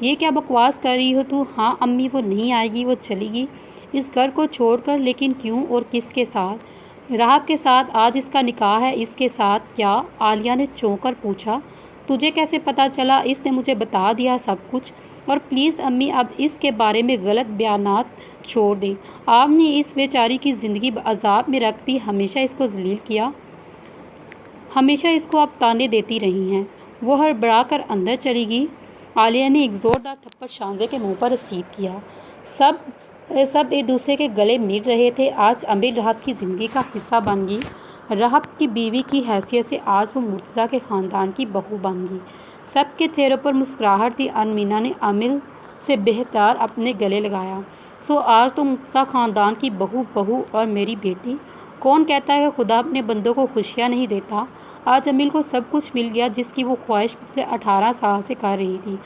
یہ کیا بکواس کر رہی ہو تو؟ ہاں امی وہ نہیں آئے گی، وہ چلی گی اس گھر کو چھوڑ کر، لیکن کیوں اور کس کے ساتھ؟ راحب کے ساتھ، آج اس کا نکاح ہے۔ اس کے ساتھ کیا؟ عالیہ نے چونک کر پوچھا۔ تجھے کیسے پتہ چلا؟ اس نے مجھے بتا دیا سب کچھ۔ اور پلیز امی اب اس کے بارے میں غلط بیانات چھوڑ دیں۔ آپ نے اس بیچاری کی زندگی عذاب میں رکھ دی، ہمیشہ اس کو ذلیل کیا، ہمیشہ اس کو اب تانے دیتی رہی ہیں۔ وہ ہڑبڑا کر اندر چلی گئی۔ عالیہ نے ایک زوردار تھپڑ شاہزادے کے منہ پر رسید کیا۔ سب ایک دوسرے کے گلے مل رہے تھے۔ آج امل راحت کی زندگی کا حصہ بن گئی۔ راحت کی بیوی کی حیثیت سے آج وہ مرتضیٰ کے خاندان کی بہو بن گئی۔ سب کے چہروں پر مسکراہٹ تھی۔ ارمینا نے امل سے بہتر اپنے گلے لگایا۔ سو آج تو مرتضیٰ خاندان کی بہو اور میری بیٹی۔ کون کہتا ہے کہ خدا اپنے بندوں کو خوشیاں نہیں دیتا؟ آج امل کو سب کچھ مل گیا جس کی وہ خواہش پچھلے 18 سال سے کر رہی تھی۔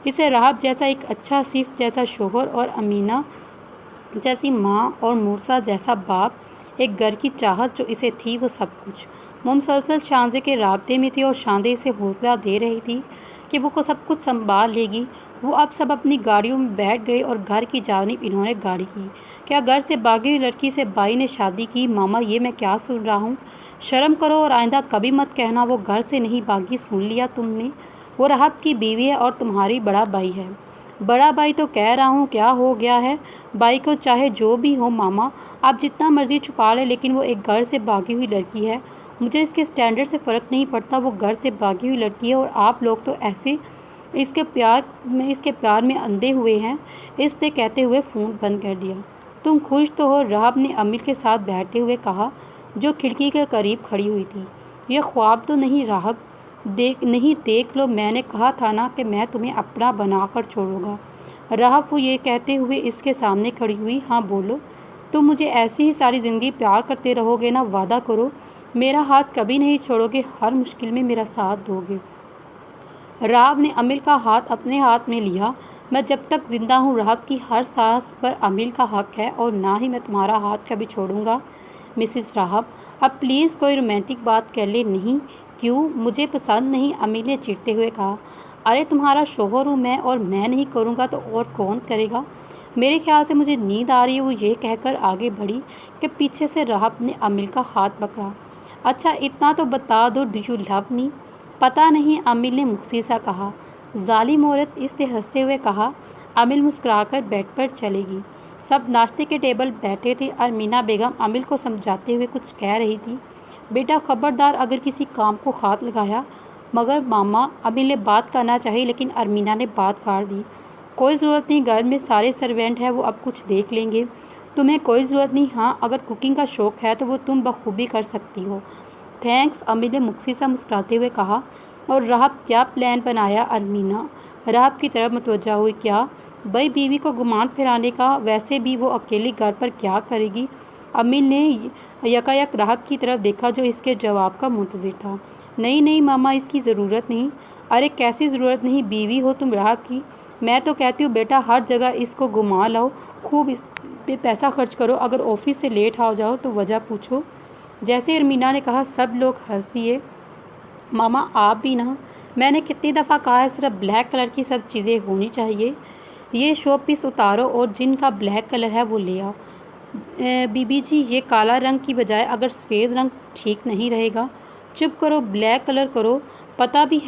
اسے راحت جیسا ایک اچھا صفت جیسا شوہر اور امینا جیسی ماں اور مرتضیٰ جیسا باپ، ایک گھر کی چاہت جو اسے تھی، وہ سب کچھ۔ وہ مسلسل شاہزادے کے رابطے میں تھی اور شاہزادے اسے حوصلہ دے رہی تھی کہ وہ کو سب کچھ سنبھال لے گی۔ وہ اب سب اپنی گاڑیوں میں بیٹھ گئے اور گھر کی جانب انہوں نے گاڑی کی۔ کیا گھر سے بھاگی ہوئی لڑکی سے بھائی نے شادی کی؟ ماما یہ میں کیا سن رہا ہوں؟ شرم کرو اور آئندہ کبھی مت کہنا وہ گھر سے نہیں بھاگی، سن لیا تم نے؟ وہ راحت کی بیوی ہے اور تمہاری بڑا بھائی ہے۔ بڑا بھائی تو کہہ رہا ہوں، کیا ہو گیا ہے بھائی کو؟ چاہے جو بھی ہو ماما، آپ جتنا مرضی چھپا لیں، لیکن وہ ایک گھر سے بھاگی ہوئی لڑکی ہے۔ مجھے اس کے سٹینڈرڈ سے فرق نہیں پڑتا، وہ گھر سے بھاگی ہوئی لڑکی ہے اور آپ لوگ تو ایسے اس کے پیار میں اندھے ہوئے ہیں۔ اس نے کہتے ہوئے فون بند کر دیا۔ تم خوش تو ہو؟ راحت نے امل کے ساتھ بیٹھتے ہوئے کہا، جو کھڑکی کے قریب کھڑی ہوئی تھی۔ یہ خواب تو نہیں راحت؟ دیکھ لو، میں نے کہا تھا نا کہ میں تمہیں اپنا بنا کر چھوڑوں گا۔ راحت وہ یہ کہتے ہوئے اس کے سامنے کھڑی ہوئی۔ ہاں بولو، تم مجھے ایسی ہی ساری زندگی پیار کرتے رہو گے نا؟ وعدہ کرو میرا ہاتھ کبھی نہیں چھوڑو گے، ہر مشکل میں میرا ساتھ دو گے۔ راحت نے امل کا ہاتھ اپنے ہاتھ میں لیا۔ میں جب تک زندہ ہوں راحت کی ہر سانس پر امل کا حق ہے اور نہ ہی میں تمہارا ہاتھ کبھی چھوڑوں گا مسز راحت۔ اب پلیز کوئی رومانٹک بات کر لیں۔ نہیں؟ کیوں؟ مجھے پسند نہیں، امل نے چڑھتے ہوئے کہا۔ ارے تمہارا شوہر ہوں میں، اور میں نہیں کروں گا تو اور کون کرے گا؟ میرے خیال سے مجھے نیند آ رہی ہے، وہ یہ کہہ کر آگے بڑھی کہ پیچھے سے راحت نے امل کا ہاتھ پکڑا۔ اچھا اتنا تو بتا دو، ڈو یو لو می؟ پتہ نہیں، امل نے مخفی سا کہا۔ ظالم عورت، اس نے ہنستے ہوئے کہا۔ امل مسکرا کر بیڈ پر چلے گی۔ سب ناشتے کے ٹیبل بیٹھے تھے۔ ارمینا بیگم امل کو سمجھاتے ہوئے کچھ کہہ رہی تھی۔ بیٹا خبردار اگر کسی کام کو ہاتھ لگایا۔ مگر ماما، امل نے بات کرنا چاہی لیکن ارمینا نے بات کاٹ دی۔ کوئی ضرورت نہیں، گھر میں سارے سرونٹ ہیں، وہ اب کچھ دیکھ لیں گے، تمہیں کوئی ضرورت نہیں۔ ہاں اگر کوکنگ کا شوق ہے تو وہ تم بخوبی کر سکتی ہو۔ تھینکس، امل نے مخفی سا مسکراتے ہوئے کہا۔ اور راحت کیا پلان بنایا؟ ارمینا راحت کی طرف متوجہ ہوئی۔ کیا؟ بھائی بیوی کو گمان پھرانے کا، ویسے بھی وہ اکیلی گھر پر کیا کرے گی؟ امل نے یکایک راحت کی طرف دیکھا جو اس کے جواب کا منتظر تھا۔ نہیں ماما، اس کی ضرورت نہیں۔ ارے کیسی ضرورت نہیں؟ بیوی ہو تم راحت کی۔ میں تو کہتی ہوں بیٹا ہر جگہ اس کو گھما لاؤ، خوب اس پہ پیسہ خرچ کرو، اگر آفس سے لیٹ ہو جاؤ تو وجہ پوچھو۔ جیسے ارمینا نے کہا سب لوگ ہنس دیے۔ ماما آپ بھی نا، میں نے کتنی دفعہ کہا ہے صرف بلیک کلر کی سب چیزیں ہونی چاہیے۔ یہ شو پیس اتارو اور جن کا بلیک کلر ہے وہ لے آؤ۔ بی بی جی یہ کالا رنگ کی بجائے اگر سفید رنگ ٹھیک نہیں رہے گا؟ چپ کرو، بلیک کلر کرو۔ پتہ بھی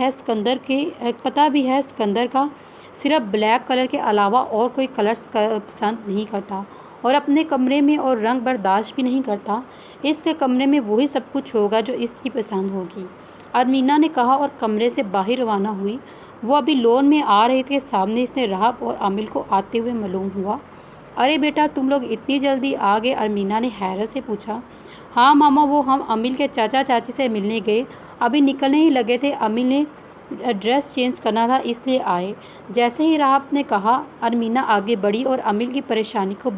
ہے سکندر کا صرف بلیک کلر کے علاوہ اور کوئی کلر پسند نہیں کرتا، اور اپنے کمرے میں اور رنگ برداشت بھی نہیں کرتا۔ اس کے کمرے میں وہی سب کچھ ہوگا جو اس کی پسند ہوگی، ارمینا نے کہا اور کمرے سے باہر روانہ ہوئی۔ وہ ابھی لون میں آ رہے تھے، سامنے اس نے راحت اور امل کو آتے ہوئے معلوم ہوا۔ ارے بیٹا تم لوگ اتنی جلدی آ گئے؟ ارمینا نے حیرت سے پوچھا۔ ہاں ماما، وہ ہم امل کے چاچا چاچی سے ملنے گئے، ابھی نکلنے ہی لگے تھے، امل نے ڈریس چینج کرنا تھا اس لیے آئے۔ جیسے ہی راحت نے کہا ارمینا آگے بڑھی اور امل کی پیشانی کو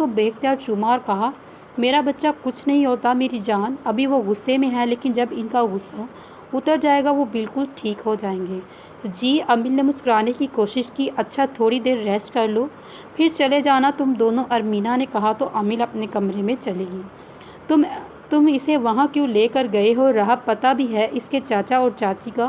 بے اختیار چوما اور کہا، میرا بچہ کچھ نہیں ہوتا میری جان، ابھی وہ غصے میں ہے لیکن جب ان کا غصہ اتر جائے گا وہ بالکل ٹھیک ہو جائیں گے۔ جی، امل نے مسکرانے کی کوشش کی۔ اچھا تھوڑی دیر ریسٹ کر لو پھر چلے جانا تم دونوں، ارمینا نے کہا تو امل اپنے کمرے میں چلے گی۔ تم اسے وہاں کیوں لے کر گئے ہو؟ راحت پتہ بھی ہے اس کے چاچا اور چاچی کا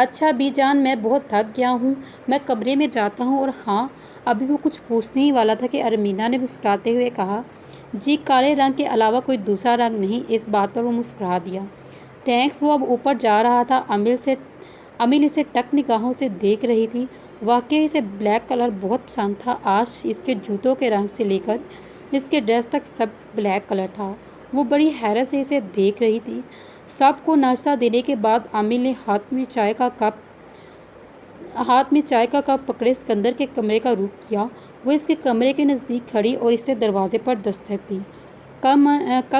اچھا بی جان، میں بہت تھک گیا ہوں، میں کمرے میں جاتا ہوں۔ اور ہاں، ابھی وہ کچھ پوچھنے ہی والا تھا کہ ارمینا نے مسکراتے ہوئے کہا، جی کالے رنگ کے علاوہ کوئی دوسرا رنگ نہیں۔ اس بات پر وہ مسکرا دیا۔ تھینکس۔ وہ اب اوپر جا رہا تھا۔ امل اسے ٹک نگاہوں سے دیکھ رہی تھی۔ واقعی اسے بلیک کلر بہت پسند تھا۔ آج اس کے جوتوں کے رنگ سے لے کر اس کے ڈریس تک سب بلیک کلر تھا۔ وہ بڑی حیرت سے اسے دیکھ رہی تھی۔ سب کو ناشتہ دینے کے بعد امل نے ہاتھ میں چائے کا کپ پکڑے اسکندر کے کمرے کا رخ کیا۔ وہ اس کے کمرے کے نزدیک کھڑی اور اس نے دروازے پر دستک دی۔ کم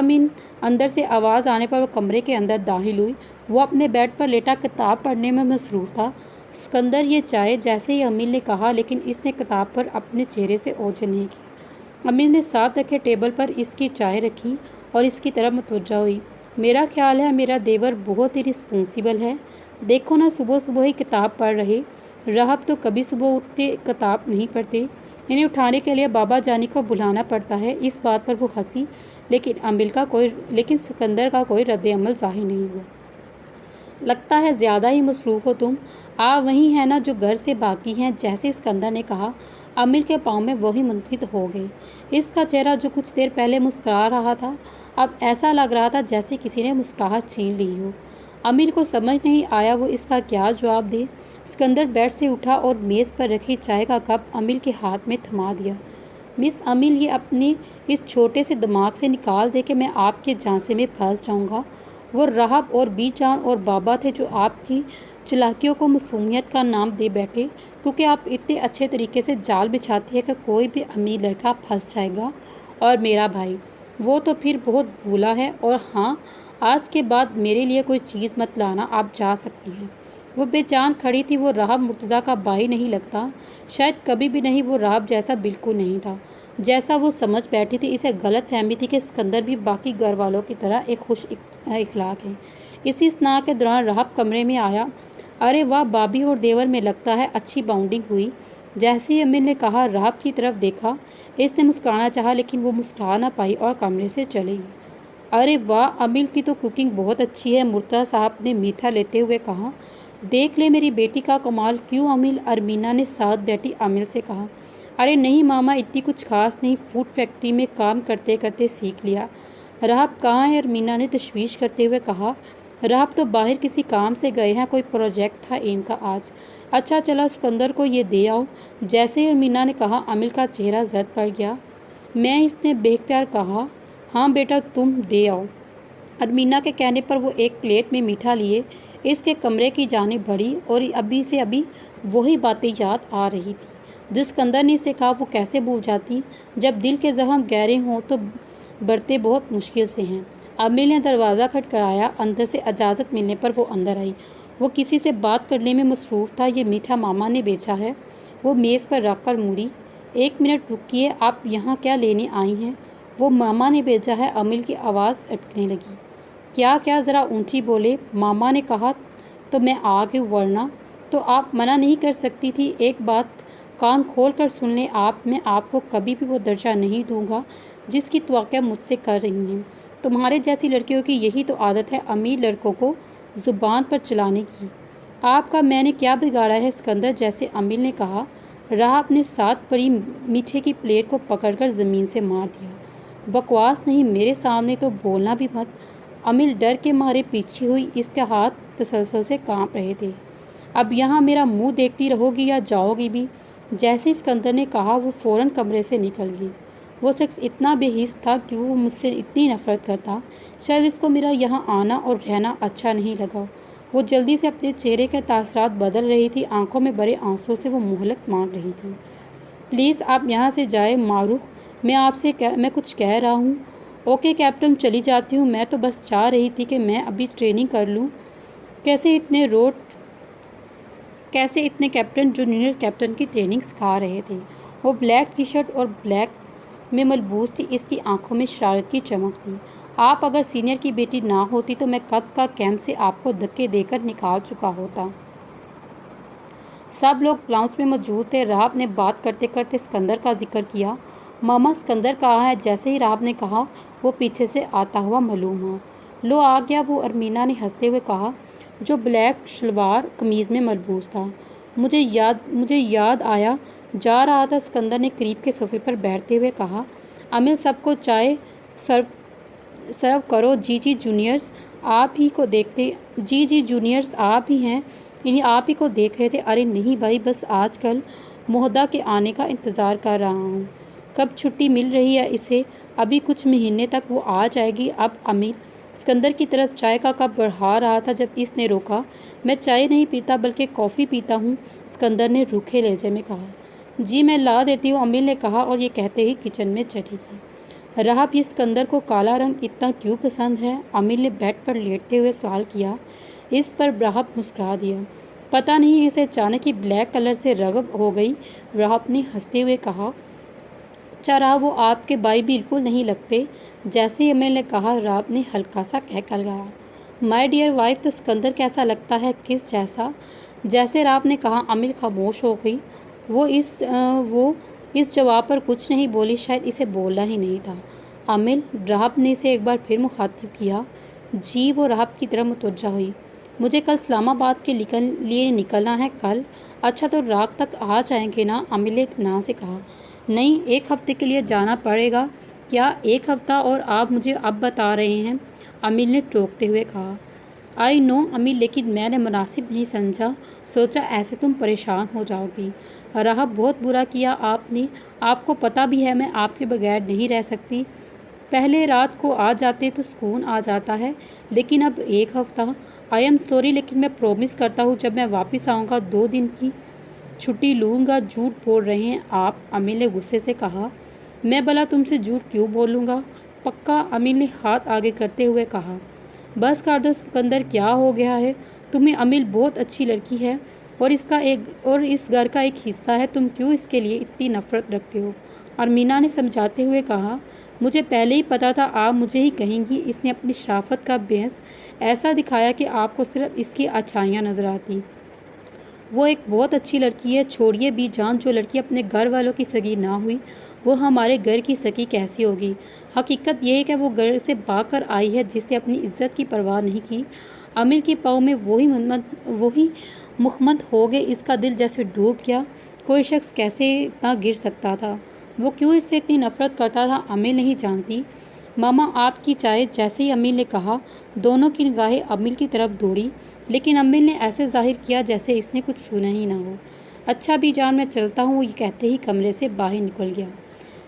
ان۔ اندر سے آواز آنے پر وہ کمرے کے اندر داخل ہوئی۔ وہ اپنے بیڈ پر لیٹا کتاب پڑھنے میں مصروف تھا۔ اسکندر یہ چائے، جیسے ہی امل نے کہا، لیکن اس نے کتاب پر اپنے چہرے سے اوجھل نہیں کی۔ امل نے ساتھ رکھے ٹیبل پر اس کی چائے رکھی اور اس کی طرف متوجہ ہوئی۔ میرا خیال ہے میرا دیور بہت ہی رسپونسیبل ہے۔ دیکھو نا، صبح صبح ہی کتاب پڑھ رہے۔ راہب تو کبھی صبح اٹھتے کتاب نہیں پڑھتے، انہیں اٹھانے کے لیے بابا جانی کو بلانا پڑتا ہے۔ اس بات پر وہ ہنسی، لیکن سکندر کا کوئی رد عمل ظاہر نہیں ہوا۔ لگتا ہے زیادہ ہی مصروف ہو تم۔ وہی ہے نا جو گھر سے باقی ہیں، جیسے اسکندر نے کہا۔ امل کے پاؤں میں وہی منتقل ہو گئے۔ اس کا چہرہ جو کچھ دیر پہلے مسکرا رہا تھا، اب ایسا لگ رہا تھا جیسے کسی نے مسکراہٹ چھین لی ہو۔ امل کو سمجھ نہیں آیا وہ اس کا کیا جواب دے۔ اسکندر بیڈ سے اٹھا اور میز پر رکھی چائے کا کپ امل کے ہاتھ میں تھما دیا۔ مس امل، یہ اپنے اس چھوٹے سے دماغ سے نکال دے کہ میں آپ کے جھانسے میں پھنس جاؤں گا۔ وہ راہب اور بی جان اور بابا تھے جو آپ کی چالاکیوں کو معصومیت کا نام دے بیٹھے، کیونکہ آپ اتنے اچھے طریقے سے جال بچھاتے ہیں کہ کوئی بھی امیر لڑکا پھنس جائے گا۔ اور میرا بھائی، وہ تو پھر بہت بھولا ہے۔ اور ہاں، آج کے بعد میرے لیے کوئی چیز مت لانا، آپ جا سکتی ہیں۔ وہ بے جان کھڑی تھی۔ وہ راہب مرتضیٰ کا بھائی نہیں لگتا، شاید کبھی بھی نہیں۔ وہ راہب جیسا بالکل نہیں تھا جیسا وہ سمجھ بیٹھی تھی۔ اسے غلط فہمی تھی کہ اسکندر بھی باقی گھر والوں کی طرح ایک خوش اخلاق ہے۔ اسی اثناء کے دوران راہب کمرے میں آیا۔ ارے واہ، بابی اور دیور میں لگتا ہے اچھی باؤنڈنگ ہوئی۔ جیسے ہی امل نے کہا، راہب کی طرف دیکھا۔ اس نے مسکرانا چاہا لیکن وہ مسکرا نہ پائی اور کمرے سے چلے گئی۔ ارے واہ، امل کی تو کوکنگ بہت اچھی ہے، مرتضیٰ صاحب نے میٹھا لیتے ہوئے کہا۔ دیکھ لے میری بیٹی کا کمال۔ کیوں امل؟ ارمینا نے ساتھ بیٹھی امل سے کہا۔ ارے نہیں ماما، اتنی کچھ خاص نہیں، فوڈ فیکٹری میں کام کرتے کرتے سیکھ لیا۔ راہب کہاں ہے؟ ارمینا نے تشویش کرتے ہوئے کہا۔ راہب تو باہر کسی کام سے گئے ہیں، کوئی پروجیکٹ تھا ان کا آج۔ اچھا چلا، اسکندر کو یہ دے آؤ۔ جیسے ہی ارمینا نے کہا، امل کا چہرہ زرد پڑ گیا۔ میں، اس نے بے اختیار کہا۔ ہاں بیٹا، تم دے آؤ۔ ارمینا کے کہنے پر وہ ایک پلیٹ میں میٹھا لیے اس کے کمرے کی جانب بڑھی اور ابھی سے ابھی وہی باتیں یاد آ رہی تھی جو اسکندر نے اسے کہا۔ وہ کیسے بھول جاتی؟ جب دل کے زخم گہرے ہوں تو بڑھتے بہت مشکل سے ہیں۔ امل نے دروازہ کھٹکھٹایا۔ اندر سے اجازت ملنے پر وہ اندر آئی۔ وہ کسی سے بات کرنے میں مصروف تھا۔ یہ میٹھا ماما نے بھیجا ہے۔ وہ میز پر رکھ کر مڑی۔ ایک منٹ رکیے، آپ یہاں کیا لینے آئی ہیں؟ وہ ماما نے بھیجا ہے۔ امل کی آواز اٹکنے لگی۔ کیا ذرا اونچی بولے۔ ماما نے کہا تو میں آ گئی، ورنہ تو آپ منع نہیں کر سکتی تھی۔ ایک بات کان کھول کر سن لیں آپ، میں آپ کو کبھی بھی وہ درجہ نہیں دوں گا جس کی توقع مجھ سے کر رہی ہیں۔ تمہارے جیسی لڑکیوں کی یہی تو عادت ہے، امیر لڑکوں کو زبان پر چلانے کی۔ آپ کا میں نے کیا بگاڑا ہے اسکندر؟ جیسے امل نے کہا۔ راہب نے ساتھ پڑی میٹھے کی پلیٹ کو پکڑ کر زمین سے مار دیا۔ بکواس نہیں، میرے سامنے تو بولنا بھی مت۔ امل ڈر کے مارے پیچھے ہوئی۔ اس کے ہاتھ تسلسل سے کانپ رہے تھے۔ اب یہاں میرا منہ دیکھتی رہو گی یا جاؤ گی بھی؟ جیسے اسکندر نے کہا، وہ فوراً کمرے سے نکل گئی۔ وہ شخص اتنا بے حس تھا کہ وہ مجھ سے اتنی نفرت کرتا، شاید اس کو میرا یہاں آنا اور رہنا اچھا نہیں لگا۔ وہ جلدی سے اپنے چہرے کے تاثرات بدل رہی تھی، آنکھوں میں بڑے آنسوں سے وہ مہلت مانگ رہی تھی۔ پلیز آپ یہاں سے جائیں معروف، میں کچھ کہہ رہا ہوں۔ اوکے کیپٹن، چلی جاتی ہوں۔ میں تو بس چاہ رہی تھی کہ میں ابھی ٹریننگ کر لوں۔ کیسے اتنے کیپٹن جونیئر کیپٹن کی ٹریننگ سکھا رہے تھے۔ وہ بلیک ٹی شرٹ اور بلیک میں ملبوس تھی۔ اس کی آنکھوں میں شرارت کی چمک تھی۔ آپ اگر سینئر کی بیٹی نہ ہوتی تو میں کب کا کیمپ سے آپ کو دھکے دے کر نکال چکا ہوتا۔ سب لوگ لاؤنج میں موجود تھے۔ راہب نے بات کرتے کرتے اسکندر کا ذکر کیا۔ ماما، اسکندر کہاں ہے؟ جیسے ہی راہب نے کہا، وہ پیچھے سے آتا ہوا معلوم ہوا۔ لو آ گیا وہ، ارمینا نے ہنستے ہوئے کہا۔ جو بلیک شلوار قمیض میں ملبوس تھا۔ مجھے یاد آیا جا رہا تھا۔ اسکندر نے قریب کے صوفے پر بیٹھتے ہوئے کہا، امل سب کو چائے سرو کرو۔ جی جونیئرز آپ ہی کو دیکھتے جی جونیئرز آپ ہی ہیں، یعنی آپ ہی کو دیکھ رہے تھے۔ ارے نہیں بھائی، بس آج کل مہدہ کے آنے کا انتظار کر رہا ہوں۔ کب چھٹی مل رہی ہے اسے؟ ابھی کچھ مہینے تک وہ آ جائے گی۔ اب امل اسکندر کی طرف چائے کا کپ بڑھا رہا تھا جب اس نے روکا۔ میں چائے نہیں پیتا بلکہ کافی پیتا ہوں، اسکندر نے روکھے لہجے میں کہا۔ جی میں لا دیتی ہوں، امل نے کہا اور یہ کہتے ہی کچن میں چلی گئی۔ رہب یہ اسکندر کو کالا رنگ اتنا کیوں پسند ہے؟ امل نے بیڈ پر لیٹتے ہوئے سوال کیا۔ اس پر رہب مسکرا دیا۔ پتہ نہیں اسے اچانک ہی بلیک کلر سے رغب ہو گئی، رہب نے ہنستے ہوئے کہا۔ چرا وہ آپ کے بھائی بالکل نہیں لگتے۔ جیسے ہی امل نے کہا، رہب نے ہلکا سا کہا، مائی ڈیئر وائف تو اسکندر کیسا لگتا ہے؟ کس جیسا؟ جیسے رہب نے کہا۔ امل خاموش ہو گئی۔ وہ اس جواب پر کچھ نہیں بولی، شاید اسے بولنا ہی نہیں تھا۔ امل، رہب نے اسے ایک بار پھر مخاطب کیا۔ جی وہ رہب کی طرف متوجہ ہوئی۔ مجھے کل اسلام آباد کے لیے نکلنا ہے۔ کل؟ اچھا تو رات تک آ جائیں گے نا؟ امل نے اطمینان سے کہا۔ نہیں، 1 ہفتے کے لیے جانا پڑے گا۔ کیا 1 ہفتہ؟ اور آپ مجھے اب بتا رہے ہیں؟ امل نے ٹوکتے ہوئے کہا۔ آئی نو امل، لیکن میں نے مناسب نہیں سمجھا، سوچا ایسے تم پریشان ہو جاؤ گی۔ رہب بہت برا کیا آپ نے، آپ کو پتہ بھی ہے میں آپ کے بغیر نہیں رہ سکتی۔ پہلے رات کو آ جاتے تو سکون آ جاتا ہے، لیکن اب 1 ہفتہ۔ آئی ایم سوری، لیکن میں پرومس کرتا ہوں جب میں واپس آؤں گا 2 دن کی چھٹی لوں گا۔ جھوٹ بول رہے ہیں آپ، امل نے غصے سے کہا۔ میں بھلا تم سے جھوٹ کیوں بولوں گا؟ پکا؟ امل نے ہاتھ آگے کرتے ہوئے کہا۔ بس کر دو اسکندر، کیا ہو گیا ہے تمہیں؟ امل بہت اچھی لڑکی ہے اور اس گھر کا ایک حصہ ہے، تم کیوں اس کے لیے اتنی نفرت رکھتے ہو؟ ارمینا نے سمجھاتے ہوئے کہا۔ مجھے پہلے ہی پتا تھا آپ مجھے ہی کہیں گی۔ اس نے اپنی شرافت کا بھینس ایسا دکھایا کہ آپ کو صرف اس کی اچھائیاں نظر آتی۔ وہ ایک بہت اچھی لڑکی ہے۔ چھوڑیے بی جان، جو لڑکی اپنے گھر والوں کی سگی نہ ہوئی وہ ہمارے گھر کی سگی کیسی ہوگی؟ حقیقت یہ ہے کہ وہ گھر سے بھاگ کر آئی ہے جس نے اپنی عزت کی پرواہ نہیں کی۔ امل کی پاؤں میں وہی مخمد ہو گئے، اس کا دل جیسے ڈوب گیا۔ کوئی شخص کیسے اتنا گر سکتا تھا؟ وہ کیوں اس سے اتنی نفرت کرتا تھا؟ امل نہیں جانتی۔ ماما آپ کی چائے، جیسے ہی امل نے کہا دونوں کی نگاہیں امل کی طرف دوڑی، لیکن امل نے ایسے ظاہر کیا جیسے اس نے کچھ سنا ہی نہ ہو۔ اچھا بھی جان، میں چلتا ہوں، یہ کہتے ہی کمرے سے باہر نکل گیا۔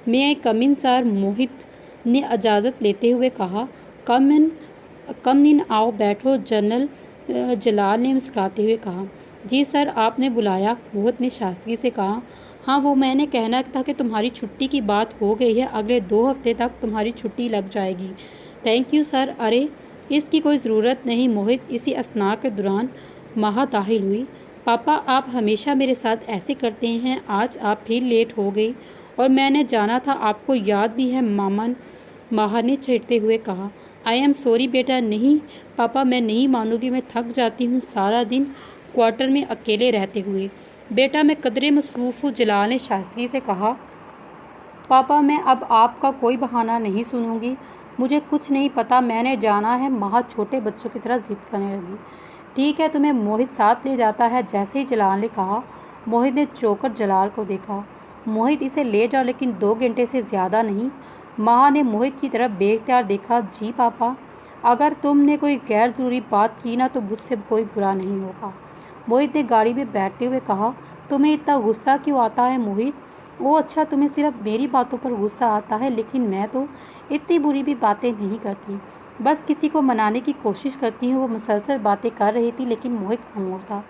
میں کم ان سر، موہت نے اجازت لیتے ہوئے کہا۔ کم ان آؤ، بیٹھو، جنرل جلال نے مسکراتے ہوئے کہا۔ جی سر، آپ نے بلایا؟ موہت نے شائستگی سے کہا۔ ہاں، وہ میں نے کہنا تھا کہ تمہاری چھٹی کی بات ہو گئی ہے، اگلے 2 ہفتے تک تمہاری چھٹی لگ جائے گی۔ Thank you sir. ارے اس کی کوئی ضرورت نہیں موہت۔ اسی اثناء کے دوران مہا داخل ہوئی۔ پاپا آپ ہمیشہ میرے ساتھ ایسے کرتے ہیں، آج آپ پھر لیٹ ہو گئی اور میں نے جانا تھا، آپ کو یاد بھی ہے؟ مہا نے چڑھتے ہوئے کہا۔ آئی ایم سوری بیٹا۔ نہیں پاپا، میں نہیں مانوں گی، میں تھک جاتی ہوں سارا دن کوارٹر میں اکیلے رہتے ہوئے۔ بیٹا میں قدرے مصروف ہوں، جلال نے شائستگی سے کہا۔ پاپا میں اب آپ کا کوئی بہانہ نہیں سنوں گی، مجھے کچھ نہیں پتہ، میں نے جانا ہے۔ مہا چھوٹے بچوں کی طرح ضد کرنے لگی۔ ٹھیک ہے، تمہیں موہت ساتھ لے جاتا ہے، جیسے ہی جلال نے کہا۔ موہت نے چونک کر جلال کو دیکھا۔ موہت اسے لے جاؤ، لیکن 2 گھنٹے سے زیادہ نہیں۔ مہا نے موہت کی طرف بے اختیار دیکھا۔ جی پاپا، اگر تم نے کوئی غیر ضروری بات کی نا تو مجھ سے کوئی برا نہیں ہوگا، موہت نے گاڑی میں بیٹھتے ہوئے کہا۔ تمہیں اتنا غصہ کیوں آتا ہے موہت؟ او اچھا، تمہیں صرف میری باتوں پر غصہ آتا ہے، لیکن میں تو اتنی بری بھی باتیں نہیں کرتی، بس کسی کو منانے کی کوشش کرتی ہوں۔ وہ مسلسل باتیں کر رہی تھی لیکن موہت خاموش تھا۔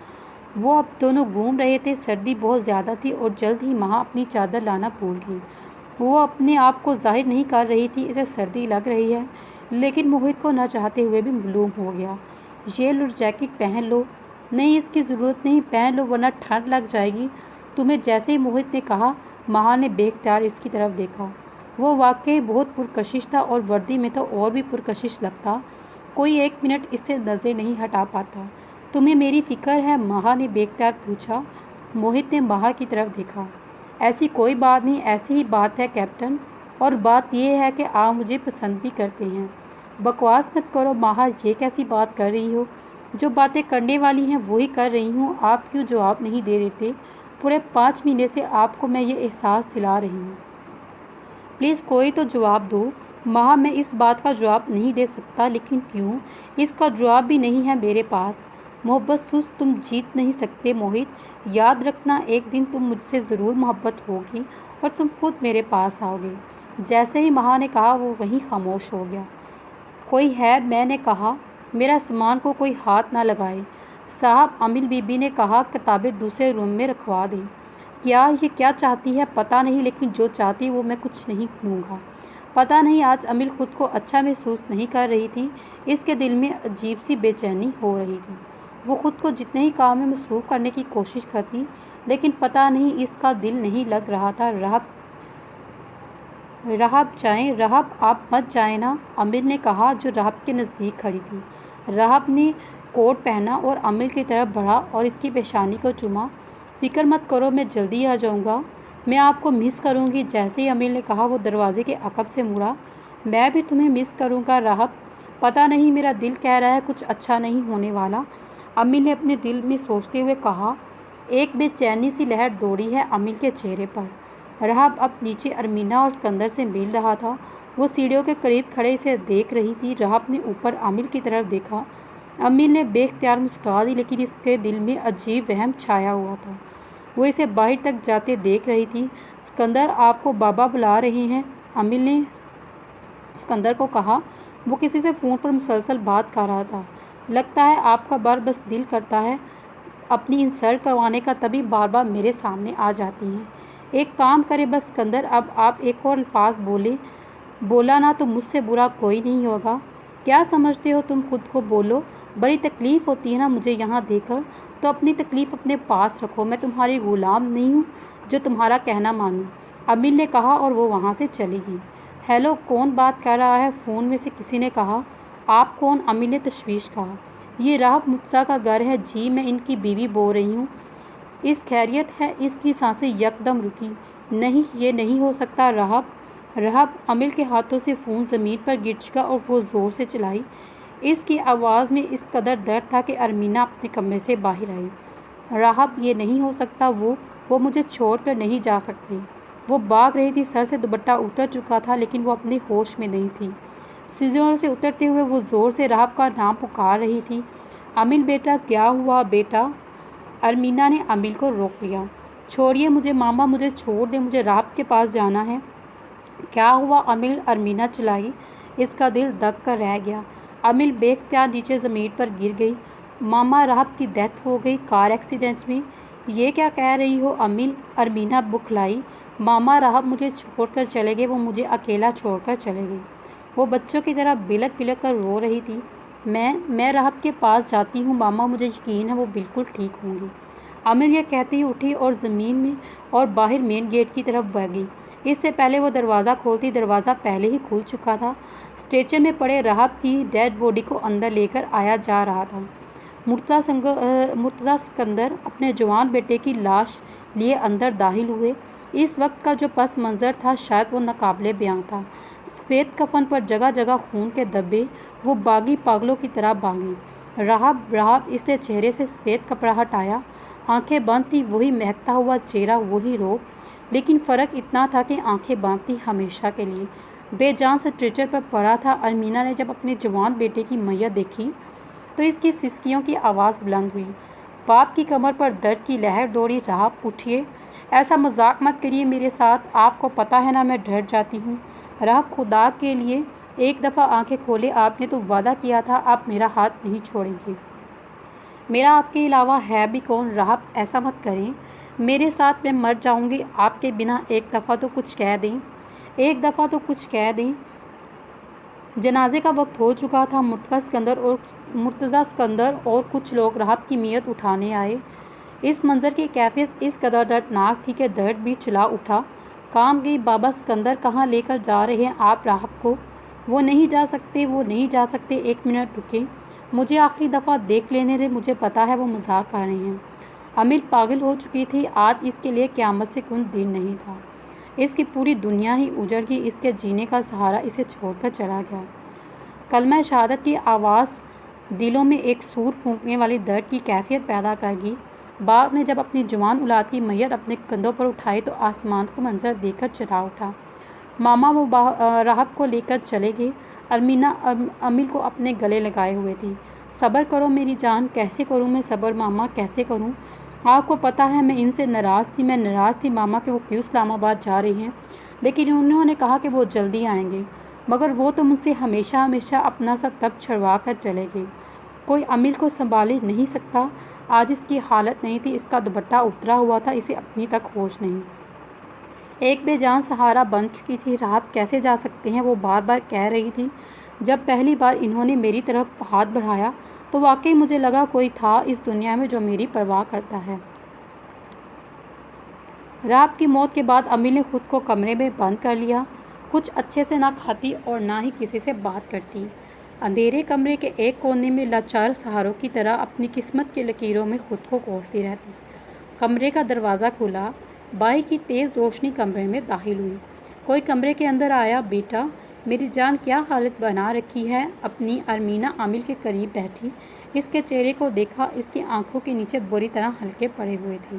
وہ اب دونوں گھوم رہے تھے۔ سردی بہت زیادہ تھی اور جلد ہی مہا اپنی چادر لانا بھول گئی۔ وہ اپنے آپ کو ظاہر نہیں کر رہی تھی اسے سردی لگ رہی ہے، لیکن موہت کو نہ چاہتے ہوئے بھی معلوم ہو گیا۔ یہ لو جیکٹ پہن لو۔ نہیں اس کی ضرورت نہیں، پہن لو ورنہ ٹھنڈ لگ جائے گی تمہیں، جیسے ہی موہت نے کہا۔ مہا نے بے اختیار اس کی طرف دیکھا۔ وہ واقعی بہت پرکشش تھا اور وردی میں تو اور بھی پرکشش لگتا، کوئی 1 منٹ اس سے نظر نہیں ہٹا پاتا۔ تمہیں میری فکر ہے؟ مہا نے بے اختیار پوچھا۔ موہت نے مہا کی طرف دیکھا۔ ایسی کوئی بات نہیں، ایسی ہی بات ہے کیپٹن، اور بات یہ ہے کہ آپ مجھے پسند بھی کرتے ہیں۔ بکواس مت کرو مہا، یہ کیسی بات کر رہی ہو؟ جو باتیں کرنے والی ہیں وہی کر رہی ہوں، آپ کیوں جواب نہیں دے دیتے؟ پورے 5 مہینے سے آپ کو میں یہ احساس دلا رہی ہوں، پلیز کوئی تو جواب دو۔ ماں، میں اس بات کا جواب نہیں دے سکتا، لیکن کیوں؟ اس کا جواب بھی نہیں ہے میرے پاس۔ محبت سست تم جیت نہیں سکتے موہت، یاد رکھنا ایک دن تم مجھ سے ضرور محبت ہوگی اور تم خود میرے پاس آؤ گے۔ جیسے ہی ماں نے کہا وہ وہیں خاموش ہو گیا۔ کوئی ہے؟ میں نے کہا۔ میرا سامان کو کوئی ہاتھ نہ لگائے۔ صاحب، امل بی بی نے کہا، کتابیں دوسرے روم میں رکھوا دیں۔ یہ کیا چاہتی ہے پتہ نہیں، لیکن جو چاہتی وہ میں کچھ نہیں لوں گا۔ پتہ نہیں آج امل خود کو اچھا محسوس نہیں کر رہی تھی، اس کے دل میں عجیب سی بے چینی ہو رہی تھی۔ وہ خود کو جتنے ہی کام میں مصروف کرنے کی کوشش کرتی، لیکن پتہ نہیں اس کا دل نہیں لگ رہا تھا۔ رحب آپ مت جائیں نا، امل نے کہا جو رحب کے نزدیک کھڑی تھی۔ رحب نے کوٹ پہنا اور امل کی طرف بڑھا اور اس کی پیشانی کو چوما۔ فکر مت کرو، میں جلدی آ جاؤں گا، میں آپ کو مس کروں گی۔ جیسے ہی امل نے کہا وہ دروازے کے عقب سے مڑا۔ میں بھی تمہیں مس کروں گا رحب، پتہ نہیں میرا دل کہہ رہا ہے کچھ اچھا نہیں ہونے والا، امل نے اپنے دل میں سوچتے ہوئے کہا۔ ایک بے چینی سی لہر دوڑی ہے امل کے چہرے پر۔ رحب اب نیچے ارمینا اور اسکندر سے مل رہا تھا، وہ سیڑھیوں کے قریب کھڑے اسے دیکھ رہی تھی۔ رحب نے اوپر امل کی طرف دیکھا، امل نے بے اختیار مسکرا دی، لیکن اس کے دل میں عجیب وہم چھایا ہوا تھا، وہ اسے باہر تک جاتے دیکھ رہی تھی۔ اسکندر، آپ کو بابا بلا رہے ہیں، امل نے اسکندر کو کہا۔ وہ کسی سے فون پر مسلسل بات کر رہا تھا۔ لگتا ہے آپ کا بس دل کرتا ہے اپنی انسلٹ کروانے کا، تبھی بار بار میرے سامنے آ جاتی ہیں۔ ایک کام کرے بس اسکندر، اب آپ ایک اور الفاظ بولا نا تو مجھ سے برا کوئی نہیں ہوگا۔ کیا سمجھتے ہو تم خود کو؟ بولو، بڑی تکلیف ہوتی ہے نا مجھے یہاں دیکھ کر، تو اپنی تکلیف اپنے پاس رکھو، میں تمہاری غلام نہیں ہوں جو تمہارا کہنا مانوں، امل نے کہا اور وہ وہاں سے چلی گئی۔ ہیلو، کون بات کر رہا ہے؟ فون میں سے کسی نے کہا۔ آپ کون؟ امل نے تشویش کہا۔ یہ رحب مرتضیٰ کا گھر ہے جی، میں ان کی بیوی بول رہی ہوں۔ اس خیریت ہے؟ اس کی سانسیں یکدم رکی۔ نہیں، یہ نہیں ہو سکتا رحب، امل کے ہاتھوں سے فون زمین پر گر چکا اور وہ زور سے چلائی۔ اس کی آواز میں اس قدر درد تھا کہ ارمینا اپنے کمرے سے باہر آئی۔ رحب، یہ نہیں ہو سکتا، وہ مجھے چھوڑ کر نہیں جا سکتے۔ وہ بھاگ رہی تھی، سر سے دوپٹہ اتر چکا تھا، لیکن وہ اپنے ہوش میں نہیں تھی۔ سیڑھیوں سے اترتے ہوئے وہ زور سے رحب کا نام پکار رہی تھی۔ امل بیٹا، کیا ہوا بیٹا؟ ارمینا نے امل کو روک لیا۔ چھوڑیے مجھے ماما، مجھے چھوڑ دیں، مجھے رحب کے پاس جانا ہے۔ کیا ہوا امل؟ ارمینا چلائی۔ اس کا دل دب کر رہ گیا۔ امل بے اختیار نیچے زمین پر گر گئی۔ ماما، رحب کی ڈیتھ ہو گئی کار ایکسیڈنٹ میں۔ یہ کیا کہہ رہی ہو امل؟ ارمینا بکھلائی۔ ماما، رحب مجھے چھوڑ کر چلے گئے، وہ مجھے اکیلا چھوڑ کر چلے گئے۔ وہ بچوں کی طرح بلک بلک کر رو رہی تھی۔ میں رحب کے پاس جاتی ہوں ماما، مجھے یقین ہے وہ بالکل ٹھیک ہوں گی۔ امل یہ کہتی ہی اٹھی اور زمین میں اور باہر مین گیٹ کی طرف بھاگی۔ اس سے پہلے وہ دروازہ کھولتی، دروازہ پہلے ہی کھل چکا تھا۔ اسٹریچر میں پڑے رحب کی ڈیڈ باڈی کو اندر لے کر آیا جا رہا تھا۔ مرتضیٰ اسکندر اپنے جوان بیٹے کی لاش لیے اندر داخل ہوئے۔ اس وقت کا جو پس منظر تھا شاید وہ ناقابل بیاں تھا۔ سفید کفن پر جگہ جگہ خون کے دھبے، وہ باغی پاگلوں کی طرح بھاگی۔ رحب، اس نے چہرے سے سفید کپڑا ہٹایا، آنکھیں بند تھی، وہی مہکتا ہوا چہرہ، وہی روب، لیکن فرق اتنا تھا کہ آنکھیں بند تھی ہمیشہ کے لیے۔ بے جان اسٹریچر پر پڑا تھا۔ ارمینا نے جب اپنے جوان بیٹے کی میت دیکھی تو اس کی سسکیوں کی آواز بلند ہوئی۔ باپ کی کمر پر درد کی لہر دوڑی۔ رحب، اٹھیے، ایسا مذاق مت کریے میرے ساتھ، آپ کو پتہ ہے نا میں ڈر جاتی ہوں۔ رحب، خدا کے لیے ایک دفعہ آنکھیں کھولے، آپ نے تو وعدہ کیا تھا آپ میرا ہاتھ نہیں چھوڑیں گے۔ میرا آپ کے علاوہ ہے بھی کون؟ رحب، ایسا مت کریں، میرے ساتھ میں مر جاؤں گی آپ کے بنا، ایک دفعہ تو کچھ کہہ دیں۔ جنازے کا وقت ہو چکا تھا۔ مرتضیٰ اسکندر اور کچھ لوگ رحب کی میت اٹھانے آئے۔ اس منظر کی کیفیت اس قدر دردناک تھی کہ درد بھی چلا اٹھا۔ کام گئی بابا اسکندر، کہاں لے کر جا رہے ہیں آپ رحب کو؟ وہ نہیں جا سکتے، ایک منٹ رکیں، مجھے آخری دفعہ دیکھ لینے دیں، مجھے پتا ہے وہ مذاق کر رہے ہیں۔ امل پاگل ہو چکی تھی، آج اس کے لیے قیامت سے کم دن نہیں تھا۔ اس کی پوری دنیا ہی اجڑ گئی، اس کے جینے کا سہارا اسے چھوڑ کر چلا گیا۔ کلمہ شہادت کی آواز دلوں میں ایک سور پھونکنے والی درد کی کیفیت پیدا کر گئی۔ باپ نے جب اپنی جوان اولاد کی میت اپنے کندھوں پر اٹھائی تو آسمان کا منظر دیکھ کر چلا اٹھا۔ ماما وہ راہب کو لے کر چلے گئے۔ ارمینہ امل کو اپنے گلے لگائے ہوئے تھی۔ صبر کرو میری جان۔ کیسے کروں میں صبر ماما، کیسے کروں؟ آپ کو پتہ ہے میں ان سے ناراض تھی ماما کہ وہ کیوں اسلام آباد جا رہے ہیں، لیکن انہوں نے کہا کہ وہ جلدی آئیں گے، مگر وہ تو مجھ سے ہمیشہ ہمیشہ اپنا سا تب چھڑوا کر چلے گئے۔ کوئی امل کو سنبھال نہیں سکتا۔ آج اس کی حالت نہیں تھی، اس کا دوپٹہ اترا ہوا تھا، اسے اپنی تک ہوش نہیں۔ ایک بے جان سہارا بن چکی تھی۔ راہب کیسے جا سکتے ہیں، وہ بار بار کہہ رہی تھی۔ جب پہلی بار انہوں نے میری طرف ہاتھ بڑھایا تو واقعی مجھے لگا کوئی تھا اس دنیا میں جو میری پرواہ کرتا ہے۔ راہب کی موت کے بعد امل نے خود کو کمرے میں بند کر لیا۔ کچھ اچھے سے نہ کھاتی اور نہ ہی کسی سے بات کرتی۔ اندھیرے کمرے کے ایک کونے میں لاچار سہاروں کی طرح اپنی قسمت کی لکیروں میں خود کو کوستی رہتی۔ کمرے کا دروازہ کھلا، بائی کی تیز روشنی کمرے میں داخل ہوئی۔ کوئی کمرے کے اندر آیا۔ بیٹا میری جان کیا حالت بنا رکھی ہے؟ اپنی ارمینہ امل کے قریب بیٹھی، اس کے چہرے کو دیکھا، اس کی آنکھوں کے نیچے بری طرح ہلکے پڑے ہوئے تھے۔